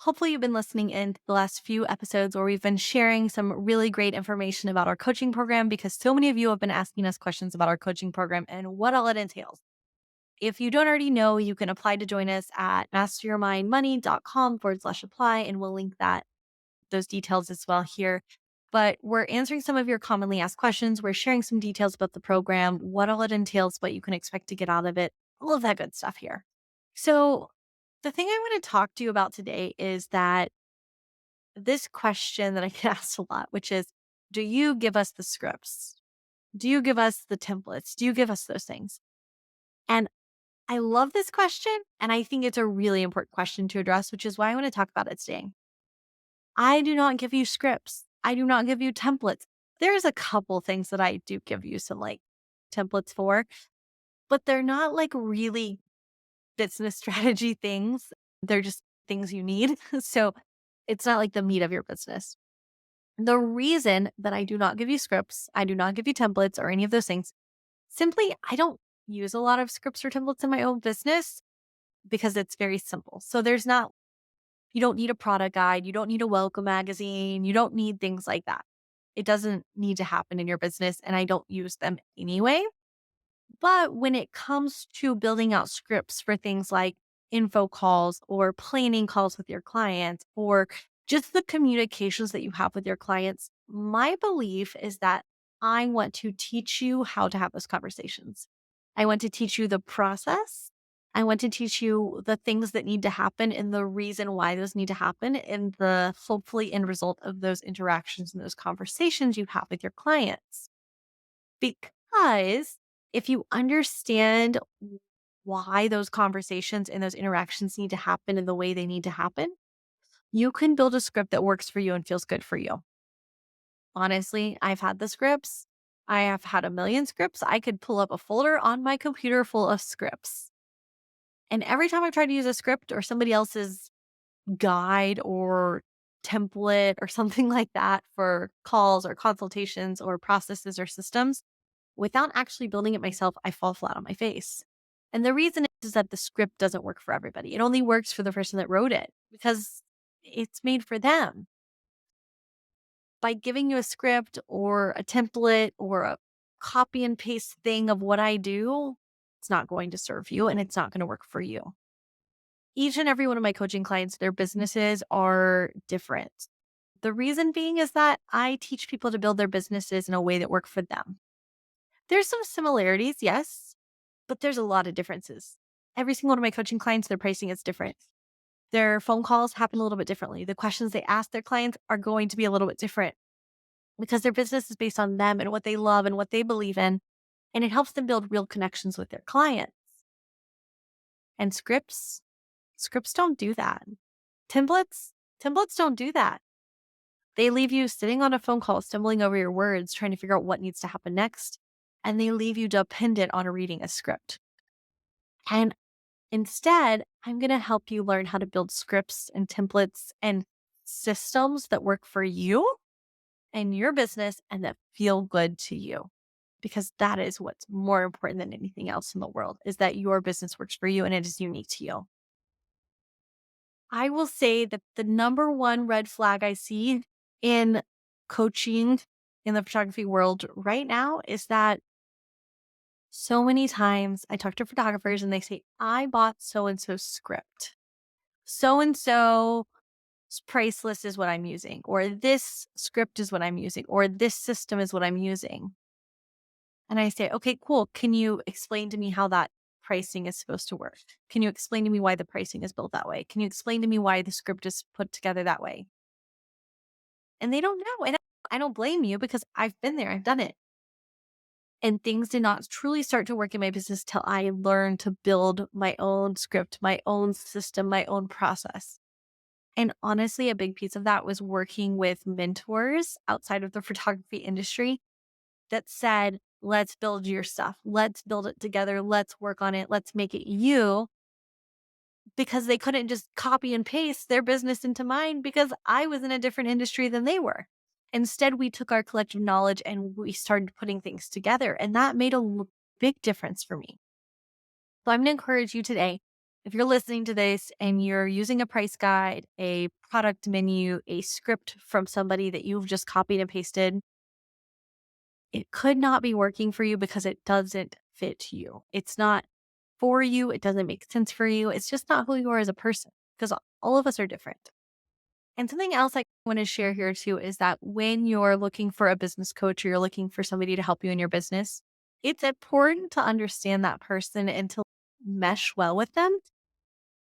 hopefully you've been listening in to the last few episodes where we've been sharing some really great information about our coaching program because so many of you have been asking us questions about our coaching program and what all it entails. If you don't already know, you can apply to join us at masteryourmindmoney.com/apply, and we'll link those details as well here. But we're answering some of your commonly asked questions. We're sharing some details about the program, what all it entails, what you can expect to get out of it, all of that good stuff here. So, the thing I want to talk to you about today is that this question that I get asked a lot, which is, do you give us the scripts? Do you give us the templates? Do you give us those things? And I love this question. And I think it's a really important question to address, which is why I want to talk about it today. I do not give you scripts. I do not give you templates. There's a couple things that I do give you some like templates for, but they're not like really business strategy things. They're just things you need. So it's not like the meat of your business. The reason that I do not give you scripts, I do not give you templates or any of those things, simply I don't use a lot of scripts or templates in my own business because it's very simple. So you don't need a product guide, you don't need a welcome magazine, you don't need things like that. It doesn't need to happen in your business, and I don't use them anyway. But when it comes to building out scripts for things like info calls or planning calls with your clients or just the communications that you have with your clients, my belief is that I want to teach you how to have those conversations. I want to teach you the process. I want to teach you the things that need to happen and the reason why those need to happen and the hopefully end result of those interactions and those conversations you have with your clients. Because if you understand why those conversations and those interactions need to happen in the way they need to happen, you can build a script that works for you and feels good for you. Honestly, I've had the scripts. I have had a million scripts. I could pull up a folder on my computer full of scripts. And every time I try to use a script or somebody else's guide or template or something like that for calls or consultations or processes or systems, without actually building it myself, I fall flat on my face. And the reason is that the script doesn't work for everybody. It only works for the person that wrote it because it's made for them. By giving you a script or a template or a copy and paste thing of what I do, it's not going to serve you and it's not going to work for you. Each and every one of my coaching clients, their businesses are different. The reason being is that I teach people to build their businesses in a way that work for them. There's some similarities, yes, but there's a lot of differences. Every single one of my coaching clients, their pricing is different. Their phone calls happen a little bit differently. The questions they ask their clients are going to be a little bit different because their business is based on them and what they love and what they believe in. And it helps them build real connections with their clients. And scripts don't do that. Templates don't do that. They leave you sitting on a phone call, stumbling over your words, trying to figure out what needs to happen next. And they leave you dependent on reading a script. And instead, I'm going to help you learn how to build scripts and templates and systems that work for you and your business and that feel good to you. Because that is what's more important than anything else in the world, is that your business works for you and it is unique to you. I will say that the number one red flag I see in coaching in the photography world right now is that so many times I talk to photographers and they say, I bought so and so's script. So and so's price list is what I'm using, or this script is what I'm using, or this system is what I'm using. And I say, okay, cool. Can you explain to me how that pricing is supposed to work? Can you explain to me why the pricing is built that way? Can you explain to me why the script is put together that way? And they don't know. And I don't blame you because I've been there, I've done it. And things did not truly start to work in my business till I learned to build my own script, my own system, my own process. And honestly, a big piece of that was working with mentors outside of the photography industry that said, let's build your stuff. Let's build it together. Let's work on it. Let's make it you. Because they couldn't just copy and paste their business into mine because I was in a different industry than they were. Instead, we took our collective knowledge and we started putting things together. And that made a big difference for me. So I'm going to encourage you today, if you're listening to this and you're using a price guide, a product menu, a script from somebody that you've just copied and pasted, it could not be working for you because it doesn't fit you. It's not for you. It doesn't make sense for you. It's just not who you are as a person because all of us are different. And something else I want to share here too is that when you're looking for a business coach or you're looking for somebody to help you in your business, it's important to understand that person and to mesh well with them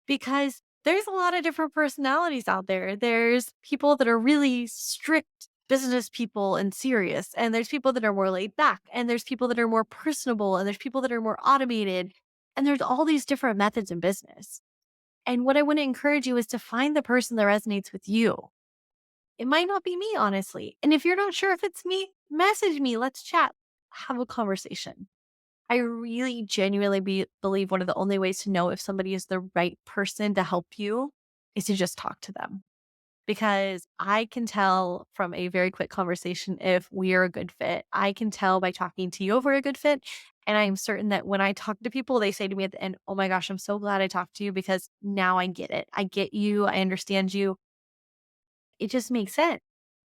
because there's a lot of different personalities out there. There's people that are really strict business people and serious, and there's people that are more laid back, and there's people that are more personable, and there's people that are more automated. And there's all these different methods in business. And what I want to encourage you is to find the person that resonates with you. It might not be me, honestly. And if you're not sure if it's me, message me. Let's chat. Have a conversation. I really genuinely believe one of the only ways to know if somebody is the right person to help you is to just talk to them. Because I can tell from a very quick conversation if we are a good fit. I can tell by talking to you if we're a good fit. And I'm certain that when I talk to people, they say to me at the end, oh my gosh, I'm so glad I talked to you because now I get it. I get you. I understand you. It just makes sense.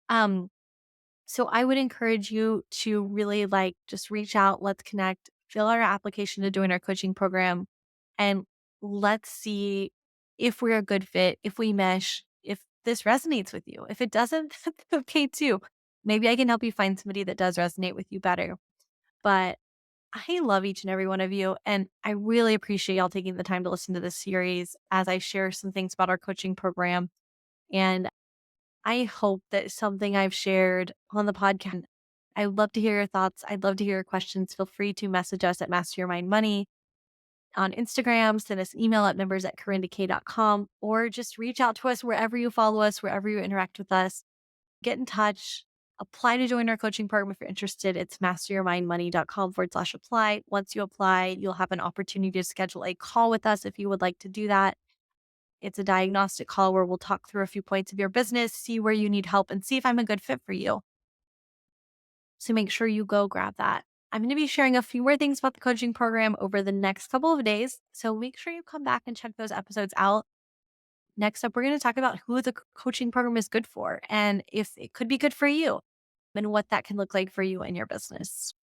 Um, so I would encourage you to really just reach out, let's connect, fill our application to join our coaching program, and let's see if we're a good fit, if we mesh, if this resonates with you. If it doesn't, that's okay too. Maybe I can help you find somebody that does resonate with you better. But I love each and every one of you. And I really appreciate y'all taking the time to listen to this series as I share some things about our coaching program. And I hope that something I've shared on the podcast, I'd love to hear your thoughts. I'd love to hear your questions. Feel free to message us at Master Your Mind Money on Instagram, send us an email at members@karindak.com, or just reach out to us wherever you follow us, wherever you interact with us. Get in touch. Apply to join our coaching program if you're interested. It's masteryourmindmoney.com/apply. Once you apply, you'll have an opportunity to schedule a call with us if you would like to do that. It's a diagnostic call where we'll talk through a few points of your business, see where you need help, and see if I'm a good fit for you. So make sure you go grab that. I'm going to be sharing a few more things about the coaching program over the next couple of days. So make sure you come back and check those episodes out. Next up, we're going to talk about who the coaching program is good for and if it could be good for you and what that can look like for you and your business.